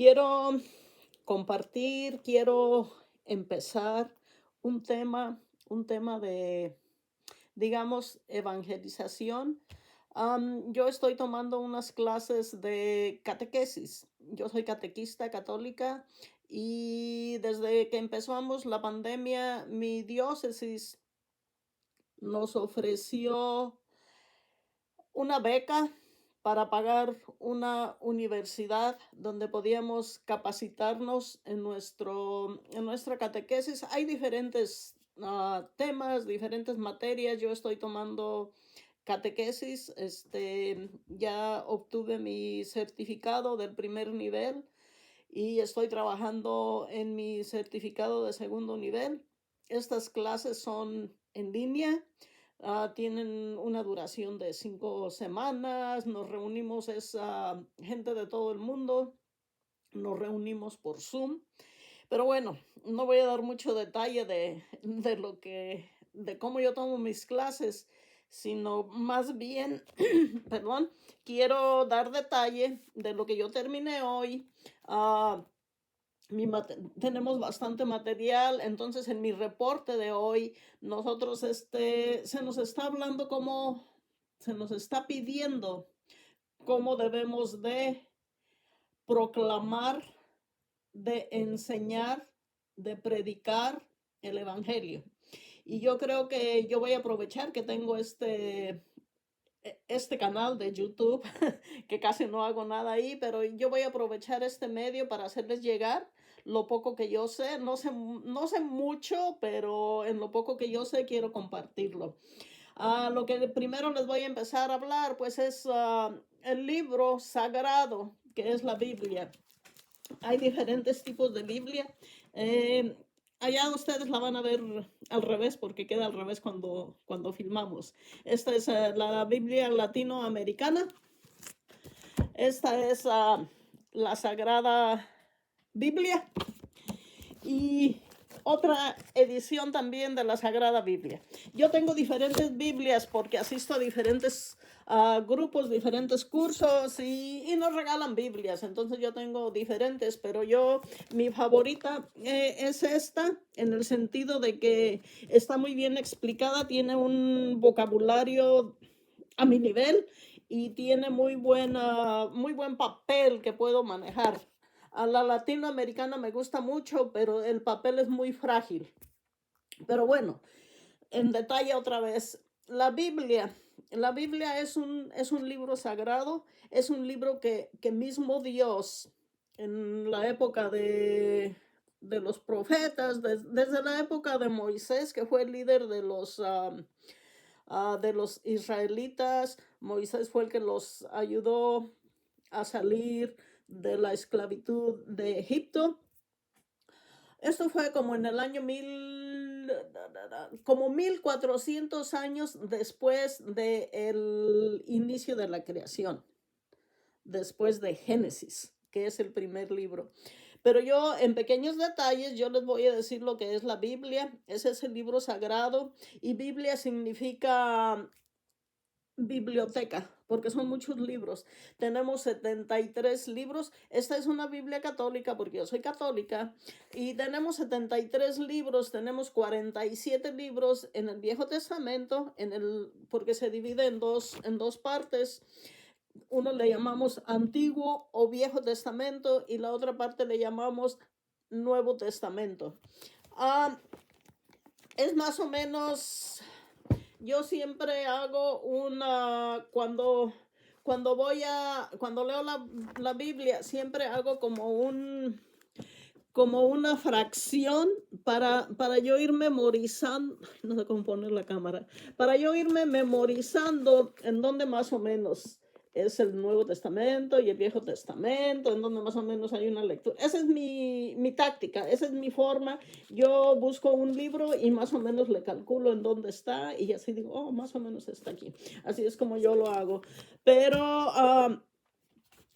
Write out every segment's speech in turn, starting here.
Quiero compartir, quiero empezar un tema, un tema de, digamos, evangelización. Yo estoy tomando unas clases de catequesis. Yo soy catequista católica y desde que empezamos la pandemia, mi diócesis nos ofreció una beca para pagar una universidad donde podíamos capacitarnos en nuestra catequesis. Hay diferentes temas, diferentes materias. Yo estoy tomando catequesis, ya obtuve mi certificado del primer nivel y estoy trabajando en mi certificado de segundo nivel. Estas clases son en línea, tienen una duración de 5 semanas, nos reunimos, es gente de todo el mundo, nos reunimos por Zoom, pero bueno, no voy a dar mucho detalle de de cómo yo tomo mis clases, sino más bien, perdón, quiero dar detalle de lo que yo terminé hoy. ah, Tenemos bastante material, entonces en mi reporte de hoy, nosotros, se nos está hablando cómo, se nos está pidiendo cómo debemos de proclamar, de enseñar, de predicar el evangelio. Y yo creo que yo voy a aprovechar que tengo este canal de YouTube, que casi no hago nada ahí, pero yo voy a aprovechar este medio para hacerles llegar lo poco que yo sé. No sé mucho, pero en lo poco que yo sé quiero compartirlo. Lo que primero les voy a empezar a hablar, pues es el libro sagrado, que es la Biblia. Hay diferentes tipos de Biblia. Eh, Allá ustedes la van a ver al revés porque queda al revés cuando filmamos. Esta es la Biblia latinoamericana. Esta es la Sagrada Biblia y otra edición también de la Sagrada Biblia. Yo tengo diferentes Biblias porque asisto a diferentes grupos, diferentes cursos y nos regalan Biblias. Entonces yo tengo diferentes, pero mi favorita es esta, en el sentido de que está muy bien explicada, tiene un vocabulario a mi nivel y tiene muy buen papel que puedo manejar. A la latinoamericana me gusta mucho, pero el papel es muy frágil. Pero bueno, en detalle otra vez, la Biblia es un libro sagrado, es un libro que mismo Dios, en la época de los profetas, desde la época de Moisés, que fue el líder de los israelitas. Moisés fue el que los ayudó a salir de la esclavitud de Egipto. Esto fue como en el año como 1400 años después del inicio de la creación, después de Génesis, que es el primer libro. Pero yo, en pequeños detalles, yo les voy a decir lo que es la Biblia. Ese es el libro sagrado y Biblia significa biblioteca, porque son muchos libros. Tenemos 73 libros. Esta es una Biblia católica, porque yo soy católica, y tenemos 73 libros. Tenemos 47 libros en el Viejo Testamento, porque se divide en dos partes. Uno le llamamos Antiguo o Viejo Testamento y la otra parte le llamamos Nuevo Testamento. Ah, es más o menos, yo siempre hago cuando leo la Biblia, siempre hago como una fracción para yo ir memorizando, no sé cómo poner la cámara, para yo irme memorizando en donde más o menos es el Nuevo Testamento y el Viejo Testamento, en donde más o menos hay una lectura. Esa es mi táctica, esa es mi forma. Yo busco un libro y más o menos le calculo en dónde está y así digo, oh, más o menos está aquí. Así es como yo lo hago. Pero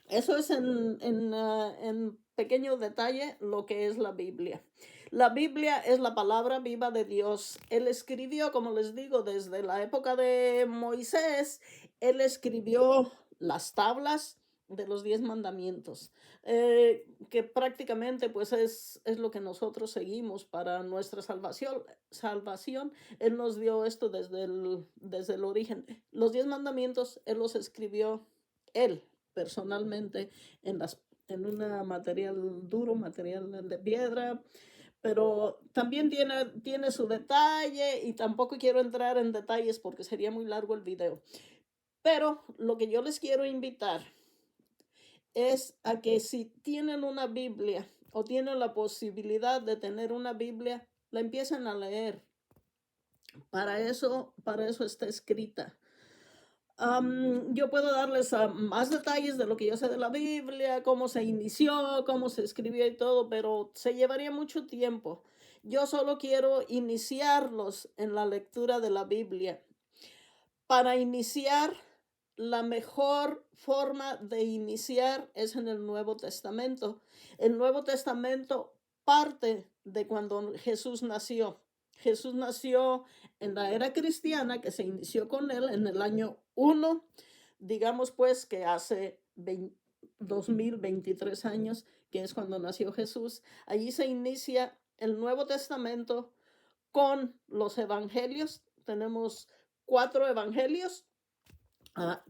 eso es en pequeño detalle lo que es la Biblia. La Biblia es la palabra viva de Dios. Él escribió, como les digo, desde la época de Moisés, él escribió las tablas, de los 10 mandamientos, que prácticamente pues es lo que nosotros seguimos para nuestra salvación. Él nos dio esto desde el origen. Los 10 mandamientos, Él los escribió, Él personalmente, en una material duro, material de piedra, pero también tiene su detalle y tampoco quiero entrar en detalles porque sería muy largo el video. Pero lo que yo les quiero invitar es a que si tienen una Biblia o tienen la posibilidad de tener una Biblia, la empiecen a leer. Para eso está escrita. Yo puedo darles más detalles de lo que yo sé de la Biblia, cómo se inició, cómo se escribió y todo, pero se llevaría mucho tiempo. Yo solo quiero iniciarlos en la lectura de la Biblia. Para iniciar, la mejor forma de iniciar es en el Nuevo Testamento. El Nuevo Testamento parte de cuando Jesús nació. Jesús nació en la era cristiana, que se inició con él en el año 1, digamos pues que hace 2023 años, que es cuando nació Jesús. Allí se inicia el Nuevo Testamento con los evangelios. Tenemos 4 evangelios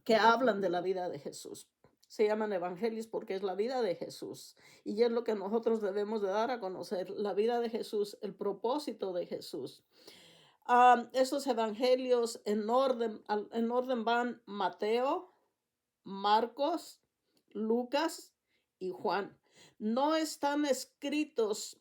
que hablan de la vida de Jesús. Se llaman evangelios porque es la vida de Jesús y es lo que nosotros debemos de dar a conocer, la vida de Jesús, el propósito de Jesús. Estos evangelios en orden van Mateo, Marcos, Lucas y Juan. No están escritos,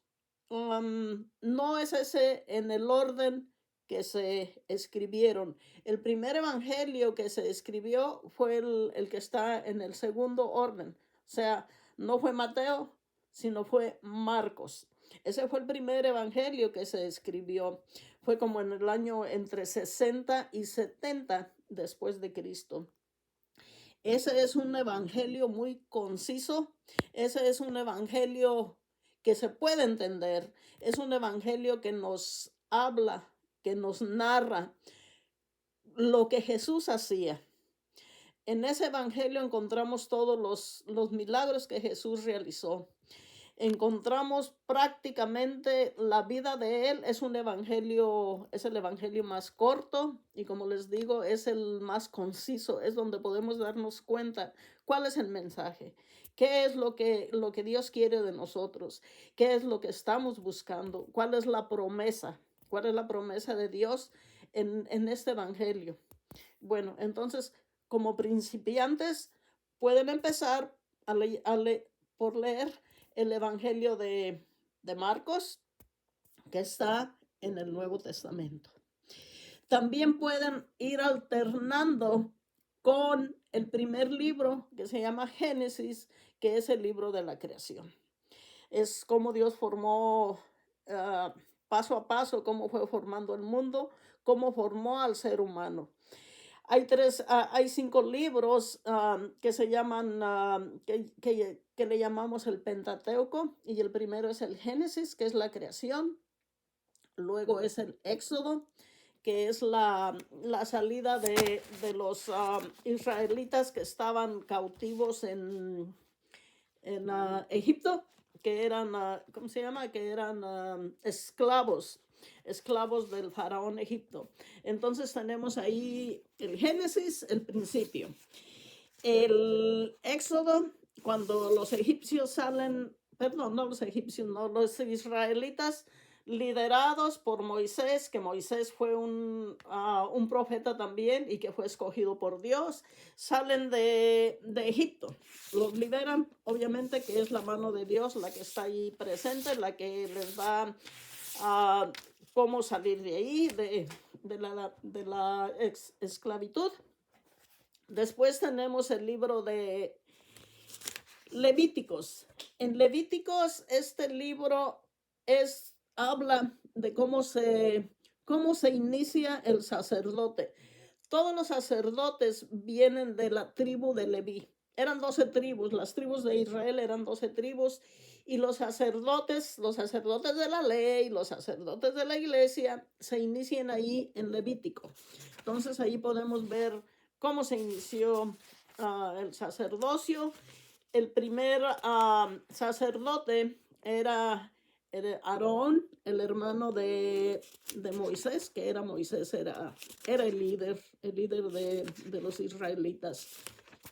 no es ese en el orden que se escribieron. El primer evangelio que se escribió fue el que está en el segundo orden. O sea, no fue Mateo, sino fue Marcos. Ese fue el primer evangelio que se escribió. Fue como en el año entre 60 y 70 después de Cristo. Ese es un evangelio muy conciso. Ese es un evangelio que se puede entender. Es un evangelio que nos habla, que nos narra lo que Jesús hacía. En ese evangelio encontramos todos los milagros que Jesús realizó. Encontramos prácticamente la vida de él. Es el evangelio más corto y, como les digo, es el más conciso. Es donde podemos darnos cuenta cuál es el mensaje, qué es lo que Dios quiere de nosotros, qué es lo que estamos buscando, cuál es la promesa de Dios en este evangelio. Bueno, entonces, como principiantes, pueden empezar por leer el Evangelio de Marcos, que está en el Nuevo Testamento. También pueden ir alternando con el primer libro, que se llama Génesis, que es el libro de la creación. Es cómo Dios formó paso a paso, cómo fue formando el mundo, cómo formó al ser humano. Hay 5 libros que se llaman, que le llamamos el Pentateuco, y el primero es el Génesis, que es la creación. Luego es el Éxodo, que es la salida de los israelitas que estaban cautivos en Egipto, que eran, ¿cómo se llama? Que eran esclavos del faraón Egipto. Entonces tenemos ahí el Génesis, el principio. El Éxodo, cuando los egipcios salen, perdón, no los egipcios, no, los israelitas liderados por Moisés, que Moisés fue un profeta también y que fue escogido por Dios, salen de Egipto. Los liberan, obviamente que es la mano de Dios la que está ahí presente, la que les da cómo salir de ahí, de la esclavitud. Después tenemos el libro de Levíticos. En Levíticos, este libro habla de cómo se inicia el sacerdote. Todos los sacerdotes vienen de la tribu de Leví. Eran 12 tribus, las tribus de Israel eran 12 tribus, y los sacerdotes de la ley, los sacerdotes de la iglesia, se inician ahí en Levítico. Entonces ahí podemos ver cómo se inició el sacerdocio. El primer sacerdote era Aarón, el hermano de Moisés, que era Moisés, era el líder de los israelitas.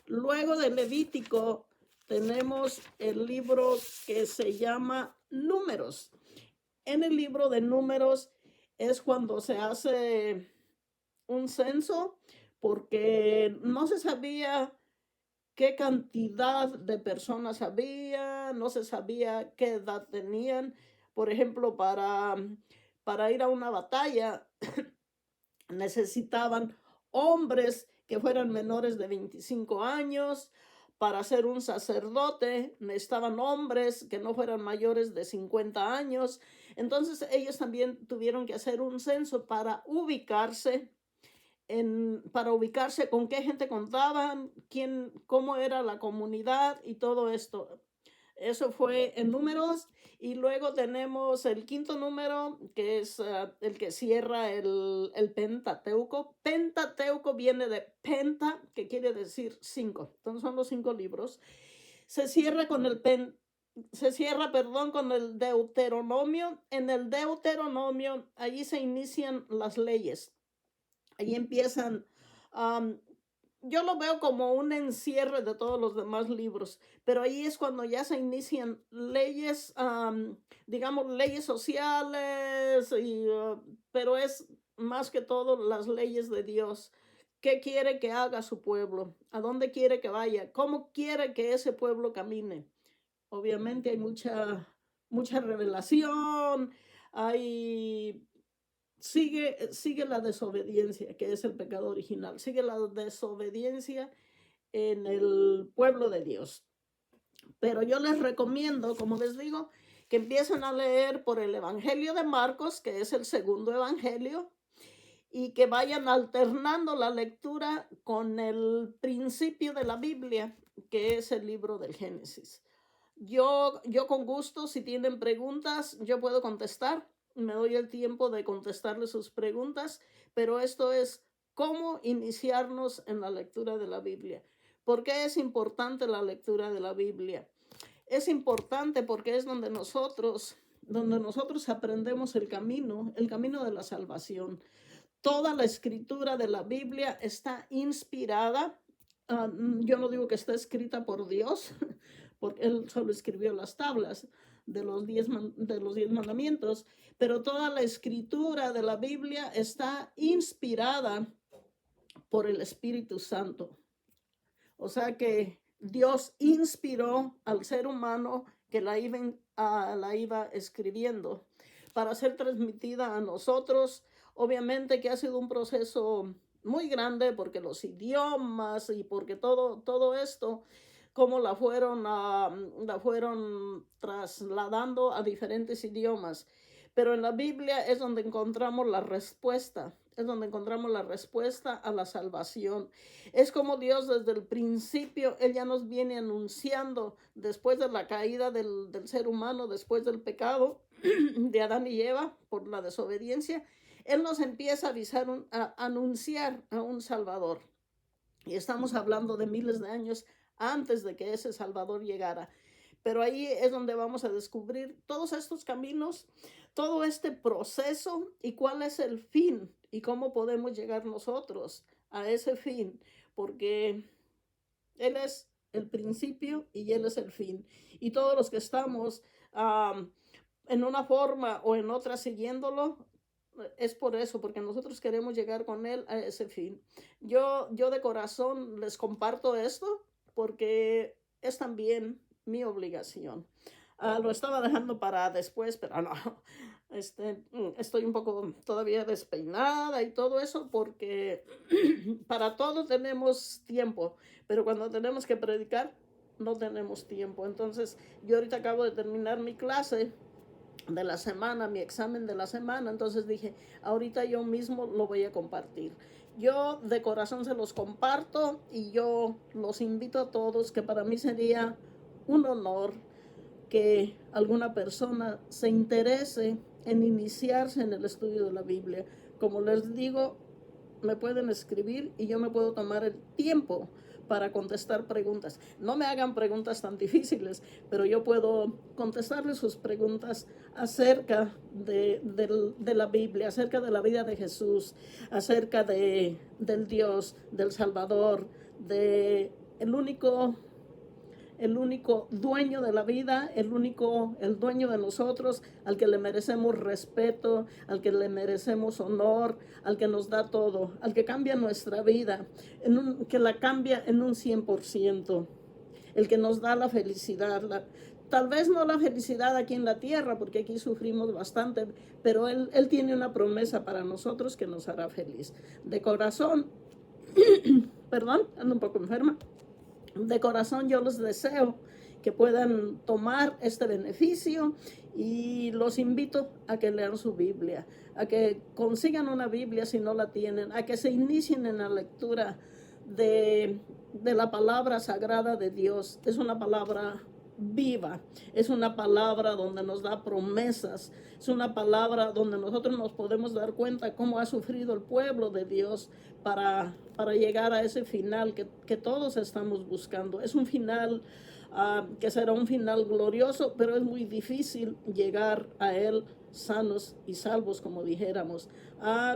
Luego de Levítico tenemos el libro que se llama Números. En el libro de Números es cuando se hace un censo, porque no se sabía qué cantidad de personas había, no se sabía qué edad tenían. Por ejemplo, para ir a una batalla necesitaban hombres que fueran menores de 25 años. Para ser un sacerdote necesitaban hombres que no fueran mayores de 50 años. Entonces ellos también tuvieron que hacer un censo para ubicarse con qué gente contaban, cómo era la comunidad y todo esto. Eso fue en números. Y luego tenemos el quinto número, que es el que cierra el Pentateuco. Pentateuco viene de penta, que quiere decir 5. Entonces son los 5 libros. Se cierra con con el Deuteronomio. En el Deuteronomio, allí se inician las leyes. Ahí empiezan, um, yo lo veo como un encierre de todos los demás libros, pero ahí es cuando ya se inician leyes, digamos, leyes sociales, pero es más que todo las leyes de Dios. ¿Qué quiere que haga su pueblo? ¿A dónde quiere que vaya? ¿Cómo quiere que ese pueblo camine? Obviamente hay mucha revelación, hay sigue la desobediencia, que es el pecado original, sigue la desobediencia en el pueblo de Dios. Pero yo les recomiendo, como les digo, que empiecen a leer por el Evangelio de Marcos, que es el segundo evangelio, y que vayan alternando la lectura con el principio de la Biblia, que es el libro del Génesis. Yo con gusto, si tienen preguntas, yo puedo contestar. Me doy el tiempo de contestarles sus preguntas, pero esto es cómo iniciarnos en la lectura de la Biblia. ¿Por qué es importante la lectura de la Biblia? Es importante porque es donde nosotros aprendemos el camino de la salvación. Toda la escritura de la Biblia está inspirada. Yo no digo que está escrita por Dios, porque Él solo escribió las tablas de los 10 mandamientos, pero toda la escritura de la Biblia está inspirada por el Espíritu Santo. O sea que Dios inspiró al ser humano que la iba escribiendo para ser transmitida a nosotros. Obviamente que ha sido un proceso muy grande, porque los idiomas y porque todo esto, como la fueron trasladando a diferentes idiomas. Pero en la Biblia es donde encontramos la respuesta, a la salvación. Es como Dios desde el principio, Él ya nos viene anunciando, después de la caída del ser humano, después del pecado de Adán y Eva por la desobediencia. Él nos empieza a anunciar a un Salvador. Y estamos hablando de miles de años antes de que ese Salvador llegara. Pero ahí es donde vamos a descubrir todos estos caminos, todo este proceso y cuál es el fin y cómo podemos llegar nosotros a ese fin, porque Él es el principio y Él es el fin. Y todos los que estamos en una forma o en otra siguiéndolo, es por eso, porque nosotros queremos llegar con Él a ese fin. Yo de corazón les comparto esto porque es también mi obligación. Lo estaba dejando para después, pero no. Estoy un poco todavía despeinada y todo eso, porque para todo tenemos tiempo, pero cuando tenemos que predicar no tenemos tiempo. Entonces yo ahorita acabo de terminar mi clase de la semana, mi examen de la semana, entonces dije, ahorita yo mismo lo voy a compartir. Yo de corazón se los comparto y yo los invito a todos, que para mí sería un honor que alguna persona se interese en iniciarse en el estudio de la Biblia. Como les digo, me pueden escribir y yo me puedo tomar el tiempo para contestar preguntas. No me hagan preguntas tan difíciles, pero yo puedo contestarles sus preguntas acerca de la Biblia, acerca de la vida de Jesús, acerca del Dios, del Salvador, de el único dueño de la vida, el dueño de nosotros, al que le merecemos respeto, al que le merecemos honor, al que nos da todo, al que cambia nuestra vida, que la cambia en un 100%, el que nos da la felicidad, tal vez no la felicidad aquí en la tierra, porque aquí sufrimos bastante, pero él tiene una promesa para nosotros que nos hará feliz. De corazón, perdón, ando un poco enferma. De corazón yo les deseo que puedan tomar este beneficio y los invito a que lean su Biblia, a que consigan una Biblia si no la tienen, a que se inicien en la lectura de la palabra sagrada de Dios. Es una palabra viva, es una palabra donde nos da promesas, es una palabra donde nosotros nos podemos dar cuenta cómo ha sufrido el pueblo de Dios para llegar a ese final que todos estamos buscando. Es un final que será un final glorioso, pero es muy difícil llegar a él sanos y salvos, como dijéramos.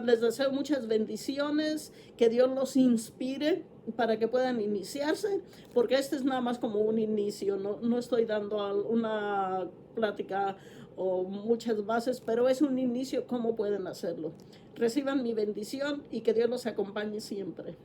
Les deseo muchas bendiciones, que Dios los inspire para que puedan iniciarse, porque este es nada más como un inicio, no estoy dando una plática o muchas bases, pero es un inicio, cómo pueden hacerlo. Reciban mi bendición y que Dios los acompañe siempre.